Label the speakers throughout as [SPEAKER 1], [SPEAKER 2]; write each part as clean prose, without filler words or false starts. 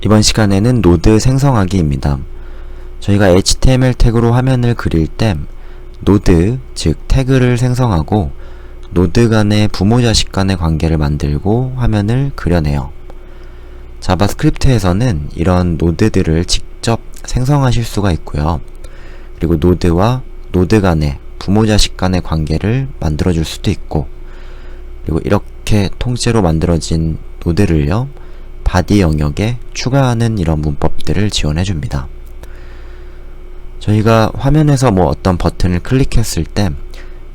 [SPEAKER 1] 이번 시간에는 노드 생성하기입니다. 저희가 HTML 태그로 화면을 그릴 때 노드, 즉 태그를 생성하고 노드 간의 부모 자식 간의 관계를 만들고 화면을 그려내요. 자바스크립트에서는 이런 노드들을 직접 생성하실 수가 있고요. 그리고 노드와 노드 간의 부모 자식 간의 관계를 만들어 줄 수도 있고, 그리고 이렇게 통째로 만들어진 노드를요, 바디 영역에 추가하는 이런 문법들을 지원해 줍니다. 저희가 화면에서 어떤 버튼을 클릭했을 때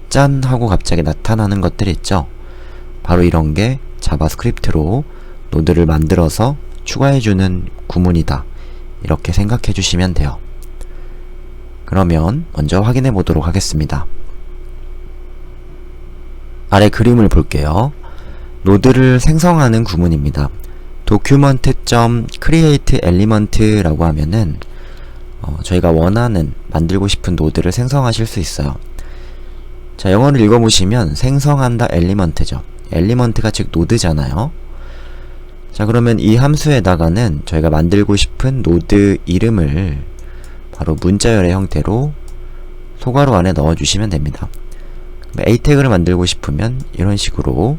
[SPEAKER 1] 짠! 하고 갑자기 나타나는 것들 있죠? 바로 이런 게 자바스크립트로 노드를 만들어서 추가해주는 구문이다. 이렇게 생각해 주시면 돼요. 그러면 먼저 확인해 보도록 하겠습니다. 아래 그림을 볼게요. 노드를 생성하는 구문입니다. document.createElement라고 하면은 저희가 원하는 만들고 싶은 노드를 생성하실 수 있어요. 자, 영어를 읽어보시면 생성한다 엘리먼트죠. 엘리먼트가 즉 노드잖아요. 자, 그러면 이 함수에다가는 저희가 만들고 싶은 노드 이름을 바로 문자열의 형태로 소괄호 안에 넣어주시면 됩니다. A 태그를 만들고 싶으면 이런 식으로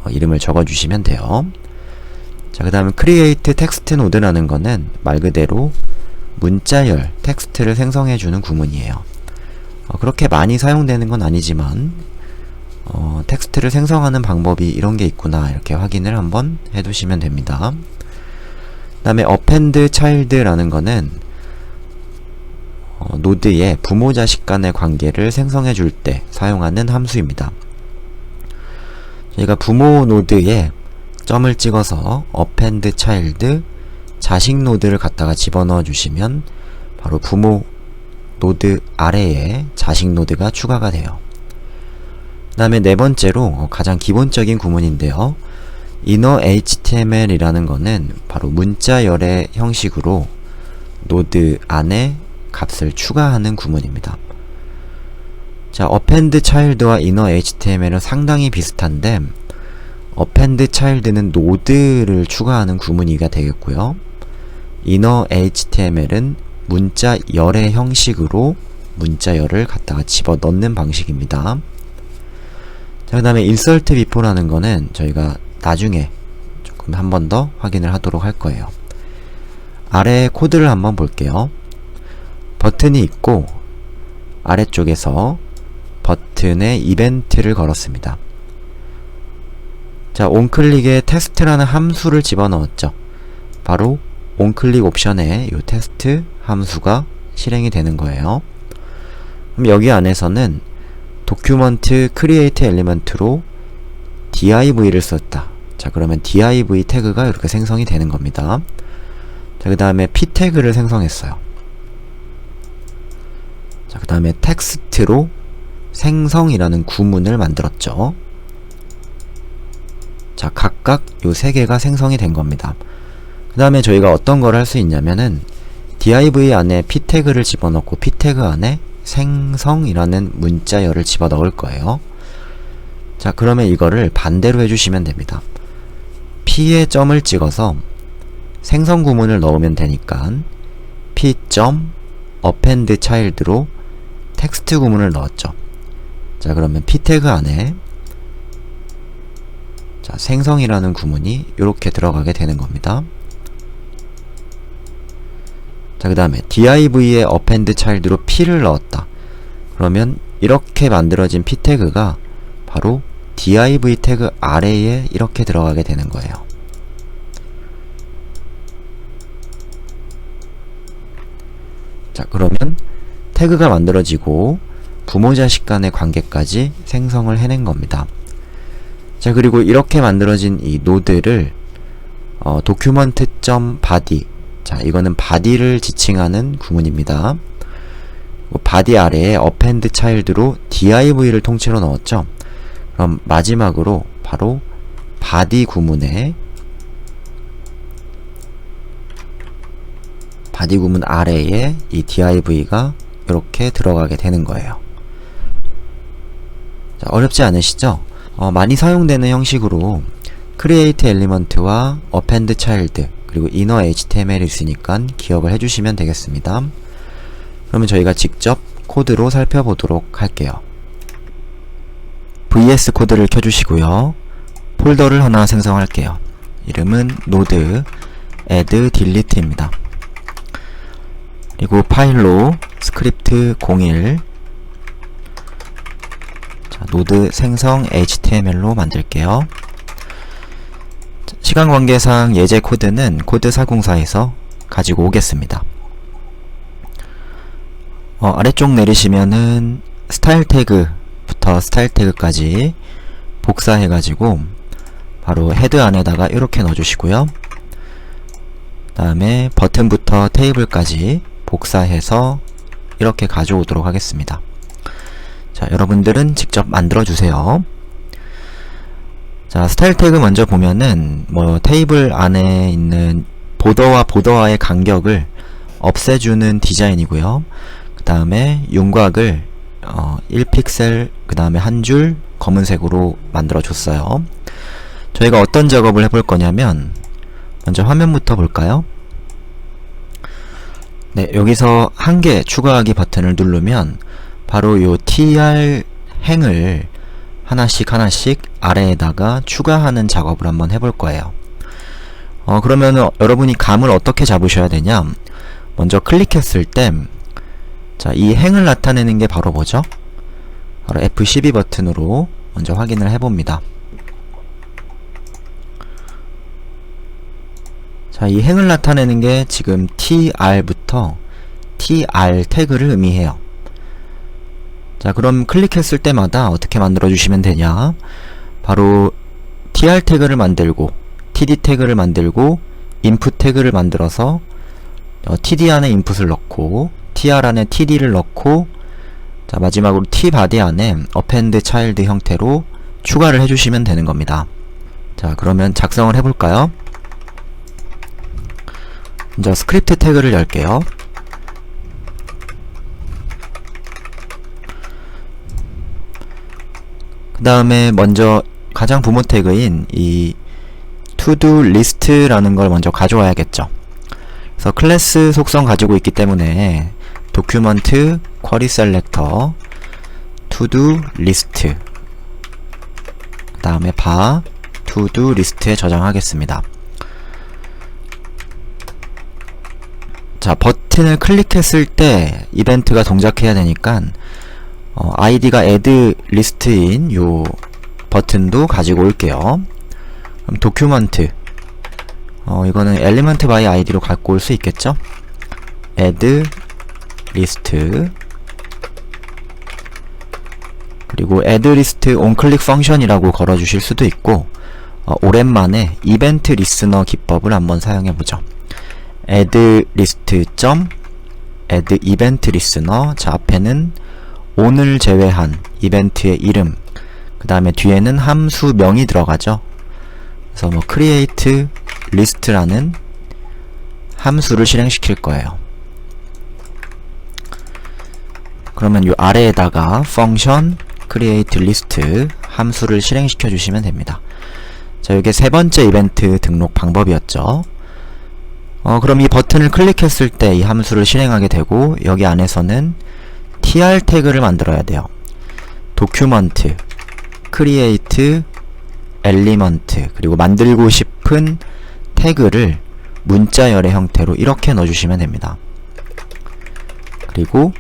[SPEAKER 1] 이름을 적어주시면 돼요. 자, 그 다음에 create text node라는 거는 말 그대로 문자열 텍스트를 생성해주는 구문이에요. 그렇게 많이 사용되는 건 아니지만 텍스트를 생성하는 방법이 이런 게 있구나 이렇게 확인을 한번 해두시면 됩니다. 그 다음에 append child라는 거는 노드의 부모 자식 간의 관계를 생성해 줄 때 사용하는 함수입니다. 저희가 부모 노드에 점을 찍어서 append child 자식 노드를 갖다가 집어넣어 주시면 바로 부모 노드 아래에 자식 노드가 추가가 돼요. 그 다음에 네 번째로 가장 기본적인 구문인데요. inner HTML이라는 거는 바로 문자열의 형식으로 노드 안에 값을 추가하는 구문입니다. 자, append child와 inner HTML은 상당히 비슷한데 append child는 노드를 추가하는 구문이가 되겠고요. inner HTML은 문자열의 형식으로 문자열을 갖다가 집어넣는 방식입니다. 자, 그 다음에 insert before라는 거는 저희가 나중에 조금 한 번 더 확인을 하도록 할 거예요. 아래 코드를 한번 볼게요. 버튼이 있고 아래쪽에서 버튼에 이벤트를 걸었습니다. 자, onClick에 테스트라는 함수를 집어넣었죠. 바로 onClick 옵션에 이 테스트 함수가 실행이 되는 거예요. 그럼 여기 안에서는 document create element로 div를 썼다. 자, 그러면 div 태그가 이렇게 생성이 되는 겁니다. 자, 그 다음에 p 태그를 생성했어요. 자, 그 다음에 텍스트로 생성이라는 구문을 만들었죠. 자, 각각 요 세 개가 생성이 된 겁니다. 그 다음에 저희가 어떤 걸 할 수 있냐면은 div 안에 p 태그를 집어넣고 p 태그 안에 생성이라는 문자열을 집어넣을 거예요. 자, 그러면 이거를 반대로 해주시면 됩니다. p에 점을 찍어서 생성 구문을 넣으면 되니까 p. append child로 텍스트 구문을 넣었죠. 자, 그러면 p 태그 안에 자, 생성이라는 구문이 이렇게 들어가게 되는 겁니다. 자, 그 다음에 div에 append child로 p를 넣었다. 그러면 이렇게 만들어진 p 태그가 바로 div 태그 아래에 이렇게 들어가게 되는 거예요. 자, 그러면 태그가 만들어지고 부모 자식 간의 관계까지 생성을 해낸 겁니다. 자, 그리고 이렇게 만들어진 이 노드를 document.body, 자, 이거는 body를 지칭하는 구문입니다. body 아래에 append child로 div를 통째로 넣었죠. 그럼 마지막으로 바로 body 구문에 body 구문 아래에 이 div가 이렇게 들어가게 되는 거예요. 자, 어렵지 않으시죠? 많이 사용되는 형식으로 create element와 append child 그리고 inner HTML이 있으니까 기억을 해주시면 되겠습니다. 그러면 저희가 직접 코드로 살펴보도록 할게요. VS 코드를 켜주시고요. 폴더를 하나 생성할게요. 이름은 node add delete입니다. 그리고 파일로 스크립트 01 노드 생성 HTML로 만들게요. 시간 관계상 예제 코드는 코드 404에서 가지고 오겠습니다. 아래쪽 내리시면은 스타일 태그부터 스타일 태그까지 복사해가지고 바로 헤드 안에다가 이렇게 넣어주시고요. 그 다음에 버튼부터 테이블까지 복사해서 이렇게 가져오도록 하겠습니다. 자, 여러분들은 직접 만들어주세요. 자, 스타일 태그 먼저 보면은 테이블 안에 있는 보더와 보더와의 간격을 없애주는 디자인이고요. 그 다음에 윤곽을 1픽셀 그 다음에 한 줄 검은색으로 만들어줬어요. 저희가 어떤 작업을 해볼 거냐면 먼저 화면부터 볼까요? 네, 여기서 한 개 추가하기 버튼을 누르면 바로 요 tr 행을 하나씩 아래에다가 추가하는 작업을 한번 해볼 거예요. 그러면 여러분이 감을 어떻게 잡으셔야 되냐? 먼저 클릭했을 때, 자, 이 행을 나타내는 게 바로 뭐죠? 바로 F12 버튼으로 먼저 확인을 해봅니다. 자, 이 행을 나타내는 게 지금 tr부터 tr 태그를 의미해요. 자, 그럼 클릭했을 때마다 어떻게 만들어 주시면 되냐? 바로 tr 태그를 만들고 td 태그를 만들고 input 태그를 만들어서 td 안에 input을 넣고 tr 안에 td를 넣고, 자, 마지막으로 tbody 안에 append child 형태로 추가를 해주시면 되는 겁니다. 자, 그러면 작성을 해볼까요? 먼저 스크립트 태그를 열게요. 그 다음에 먼저 가장 부모 태그인 이 to-do list라는 걸 먼저 가져와야겠죠. 그래서 클래스 속성 가지고 있기 때문에 document query selector to-do list 그 다음에 bar to-do list에 저장하겠습니다. 자, 버튼을 클릭했을 때 이벤트가 동작해야 되니까 id가 add list인 요 버튼도 가지고 올게요. 그럼 document 이거는 element by id로 갖고 올 수 있겠죠? add list 그리고 add list onClick function이라고 걸어주실 수도 있고, 오랜만에 event listener 기법을 한번 사용해보죠. add list add event listener. 자, 앞에는 오늘 제외한 이벤트의 이름, 그 다음에 뒤에는 함수명이 들어가죠. 그래서 create list라는 함수를 실행시킬 거예요. 그러면 이 아래에다가 function create list 함수를 실행시켜 주시면 됩니다. 자, 이게 세 번째 이벤트 등록 방법이었죠. 그럼 이 버튼을 클릭했을 때 이 함수를 실행하게 되고, 여기 안에서는 tr 태그를 만들어야 돼요. document create element 그리고 만들고 싶은 태그를 문자열의 형태로 이렇게 넣어주시면 됩니다. 그리고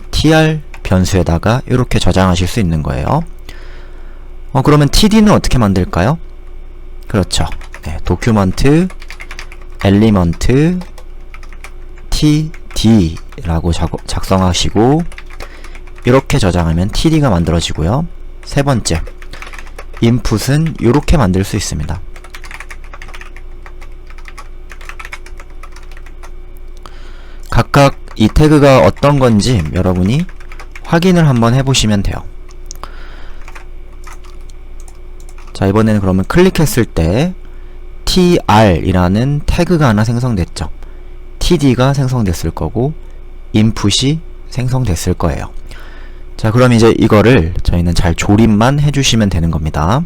[SPEAKER 1] tr 변수에다가 이렇게 저장하실 수 있는 거예요. 그러면 td는 어떻게 만들까요? 그렇죠. 네, document element td 라고 작성하시고 이렇게 저장하면 td가 만들어지고요. 세 번째, input은 이렇게 만들 수 있습니다. 각각 이 태그가 어떤 건지 여러분이 확인을 한번 해보시면 돼요. 자, 이번에는 그러면 클릭했을 때 tr이라는 태그가 하나 생성됐죠. td가 생성됐을 거고 input이 생성됐을 거예요. 자, 그럼 이제 이거를 저희는 잘 조립만 해주시면 되는 겁니다.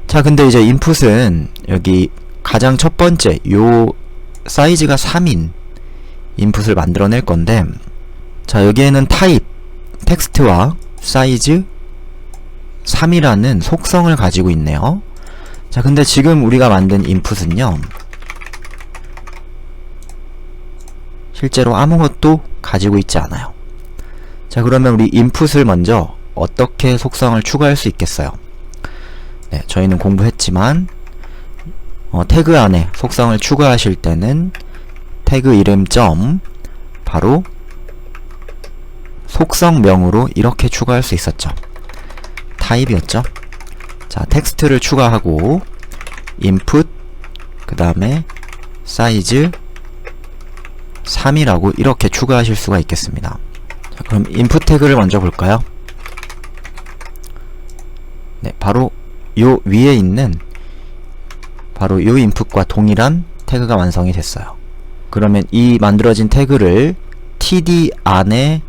[SPEAKER 1] 자, 근데 이제 input은 여기 가장 첫 번째 요 사이즈가 3인 인풋을 만들어낼 건데, 자, 여기에는 타입, 텍스트와 사이즈 3이라는 속성을 가지고 있네요. 자, 근데 지금 우리가 만든 인풋은요, 실제로 아무것도 가지고 있지 않아요. 자, 그러면 우리 인풋을 먼저 어떻게 속성을 추가할 수 있겠어요? 네, 저희는 공부했지만 태그 안에 속성을 추가하실 때는 태그 이름 점 바로 속성명으로 이렇게 추가할 수 있었죠. 타입이었죠. 자, 텍스트를 추가하고 input 그 다음에 사이즈 3이라고 이렇게 추가하실 수가 있겠습니다. 자, 그럼 input 태그를 먼저 볼까요? 네, 바로 요 위에 있는 바로 요 input과 동일한 태그가 완성이 됐어요. 그러면 이 만들어진 태그를 td 안에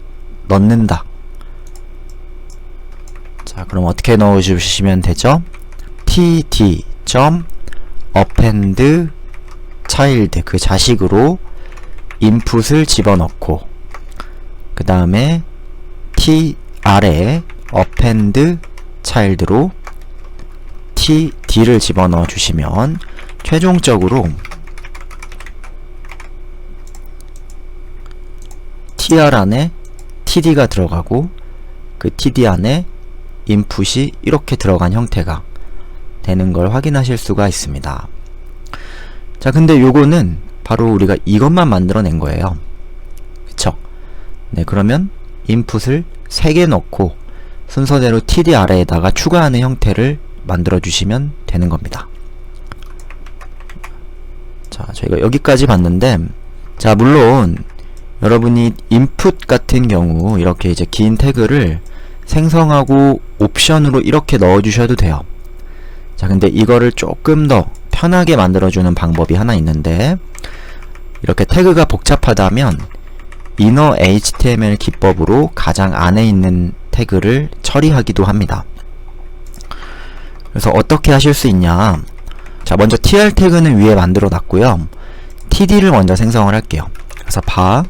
[SPEAKER 1] 넣는다. 자, 그럼 어떻게 넣어주시면 되죠? td append child 그 자식으로 인풋을 집어넣고 그 다음에 t 아래 append child로 td를 집어넣어 주시면 최종적으로 tr 안에 td가 들어가고 그 td 안에 인풋이 이렇게 들어간 형태가 되는 걸 확인하실 수가 있습니다. 자, 근데 요거는 바로 우리가 이것만 만들어낸 거예요. 그쵸? 네, 그러면 인풋을 3개 넣고 순서대로 td 아래에다가 추가하는 형태를 만들어 주시면 되는 겁니다. 자, 저희가 여기까지 봤는데, 자, 물론 여러분이 input 같은 경우 이렇게 이제 긴 태그를 생성하고 옵션으로 이렇게 넣어주셔도 돼요. 자, 근데 이거를 조금 더 편하게 만들어주는 방법이 하나 있는데, 이렇게 태그가 복잡하다면 inner HTML 기법으로 가장 안에 있는 태그를 처리하기도 합니다. 그래서 어떻게 하실 수 있냐? 자, 먼저 tr 태그는 위에 만들어 놨고요. td를 먼저 생성을 할게요. 그래서 바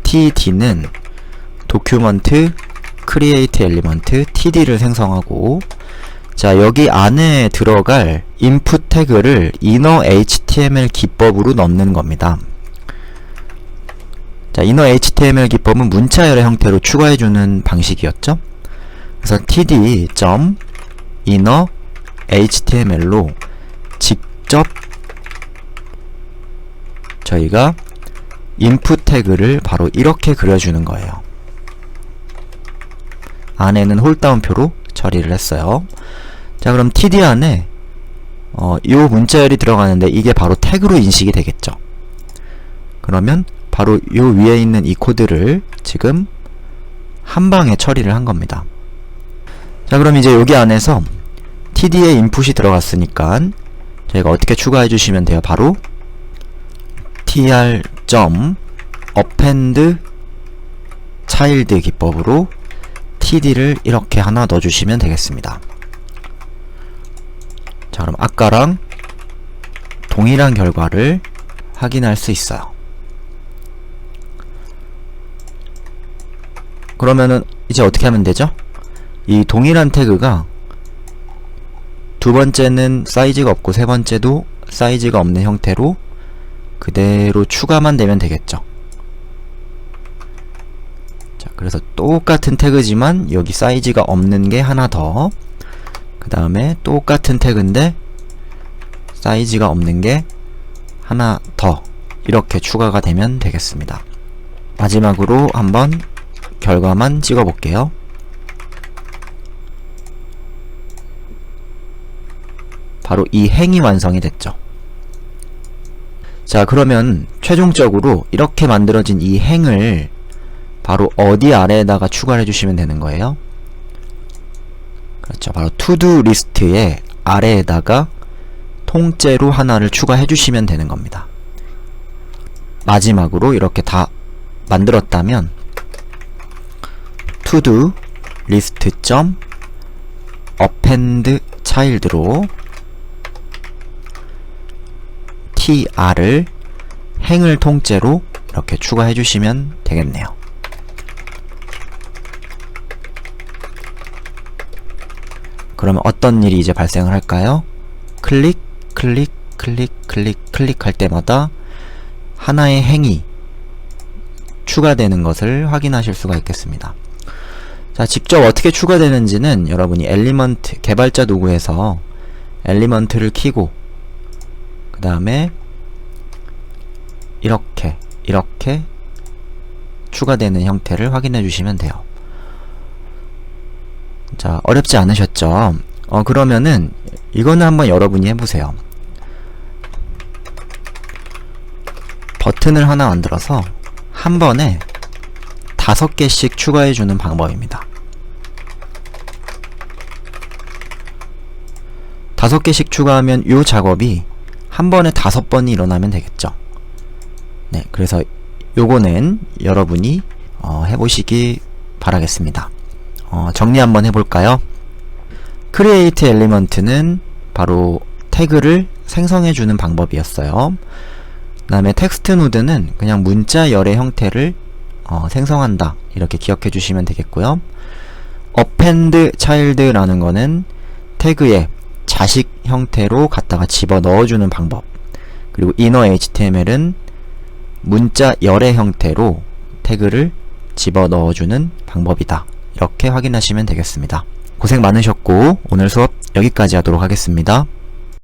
[SPEAKER 1] td는 document create element td를 생성하고, 자, 여기 안에 들어갈 input 태그를 inner HTML 기법으로 넣는 겁니다. 자, inner HTML 기법은 문자열의 형태로 추가해주는 방식이었죠. 그래서 td.inner HTML로 직접 저희가 input 태그를 바로 이렇게 그려주는 거예요. 안에는 홀다운표로 처리를 했어요. 자, 그럼 td 안에 요 문자열이 들어가는데 이게 바로 태그로 인식이 되겠죠. 그러면 바로 요 위에 있는 이 코드를 지금 한 방에 처리를 한 겁니다. 자, 그럼 이제 여기 안에서 td에 인풋이 들어갔으니까 저희가 어떻게 추가해 주시면 돼요? 바로 tr.append child 기법으로 td를 이렇게 하나 넣어주시면 되겠습니다. 자, 그럼 아까랑 동일한 결과를 확인할 수 있어요. 그러면은 이제 어떻게 하면 되죠? 이 동일한 태그가 두 번째는 사이즈가 없고 세 번째도 사이즈가 없는 형태로 그대로 추가만 되면 되겠죠. 자, 그래서 똑같은 태그지만 여기 사이즈가 없는 게 하나 더, 그 다음에 똑같은 태그인데 사이즈가 없는 게 하나 더, 이렇게 추가가 되면 되겠습니다. 마지막으로 한번 결과만 찍어 볼게요. 바로 이 행이 완성이 됐죠. 자, 그러면 최종적으로 이렇게 만들어진 이 행을 바로 어디 아래에다가 추가를 해주시면 되는 거예요? 그렇죠. 바로 to-do 리스트의 아래에다가 통째로 하나를 추가해 주시면 되는 겁니다. 마지막으로 이렇게 다 만들었다면 to-do list.append child로 tr을 행을 통째로 이렇게 추가해 주시면 되겠네요. 그러면 어떤 일이 이제 발생을 할까요? 클릭, 클릭, 클릭, 클릭, 클릭할 때마다 하나의 행이 추가되는 것을 확인하실 수가 있겠습니다. 자, 직접 어떻게 추가되는지는 여러분이 엘리먼트 개발자 도구에서 엘리먼트를 키고 그 다음에 이렇게 추가되는 형태를 확인해 주시면 돼요. 자, 어렵지 않으셨죠? 그러면은 이거는 한번 여러분이 해보세요. 버튼을 하나 만들어서 한 번에 5개씩 추가해주는 방법입니다. 5개씩 추가하면 이 작업이 한 번에 5번이 일어나면 되겠죠. 네, 그래서 요거는 여러분이 해보시기 바라겠습니다. 정리 한번 해볼까요? 크리에이트 엘리먼트는 바로 태그를 생성해주는 방법이었어요. 그 다음에 텍스트 노드는 그냥 문자 열의 형태를 생성한다, 이렇게 기억해 주시면 되겠고요. append child라는 거는 태그에 자식 형태로 갖다가 집어 넣어주는 방법, 그리고 inner HTML은 문자 열의 형태로 태그를 집어 넣어주는 방법이다, 이렇게 확인하시면 되겠습니다. 고생 많으셨고 오늘 수업 여기까지 하도록 하겠습니다.